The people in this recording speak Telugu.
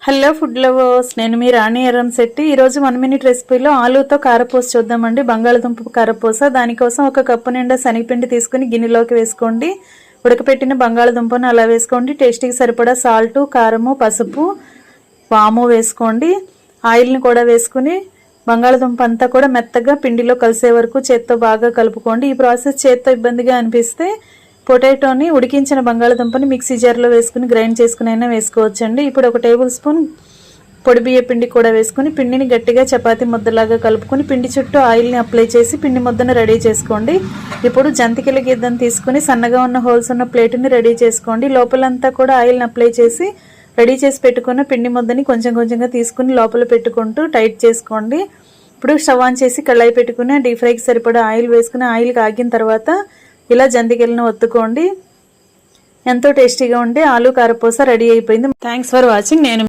హలో ఫుడ్ లవర్స్, నేను మీ రాణి ఎర్రంశెట్టి. ఈరోజు 1 మినిట్ రెసిపీలో ఆలూతో కారపూస చూద్దామండి. బంగాళదుంప కారపూస. దానికోసం ఒక కప్పు నిండా శనగపిండి తీసుకుని గిన్నెలోకి వేసుకోండి. ఉడకపెట్టిన బంగాళదుంపను అలా వేసుకోండి. టేస్ట్కి సరిపడా సాల్టు, కారము, పసుపు, వాము వేసుకోండి. ఆయిల్ని కూడా వేసుకుని బంగాళదుంప అంతా కూడా మెత్తగా పిండిలో కలిసే వరకు చేత్తో బాగా కలుపుకోండి. ఈ ప్రాసెస్ చేత్తో ఇబ్బందిగా అనిపిస్తే పొటాటోని ఉడికించిన బంగాళదుంపని మిక్సీ జార్లో వేసుకుని గ్రైండ్ చేసుకుని అయినా వేసుకోవచ్చండి. ఇప్పుడు 1 టేబుల్ స్పూన్ పొడి బియ్య పిండి కూడా వేసుకుని పిండిని గట్టిగా చపాతీ ముద్దలాగా కలుపుకొని పిండి చుట్టూ ఆయిల్ని అప్లై చేసి పిండి ముద్దను రెడీ చేసుకోండి. ఇప్పుడు జంతికల గిద్దను తీసుకుని సన్నగా ఉన్న హోల్స్ ఉన్న ప్లేట్ని రెడీ చేసుకోండి. లోపలంతా కూడా ఆయిల్ని అప్లై చేసి రెడీ చేసి పెట్టుకున్న పిండి ముద్దని కొంచెం కొంచెంగా తీసుకుని లోపల పెట్టుకుంటూ టైట్ చేసుకోండి. ఇప్పుడు స్టవ్ ఆన్ చేసి కళాయి పెట్టుకుని డీప్ ఫ్రైకి సరిపడా ఆయిల్ వేసుకుని ఆయిల్ కాగిన తర్వాత ఇలా జంతికలను ఒత్తుకోండి. ఎంతో టేస్టీగా ఉంటే ఆలూ కారపూస రెడీ అయిపోయింది. Thanks for watching. నేను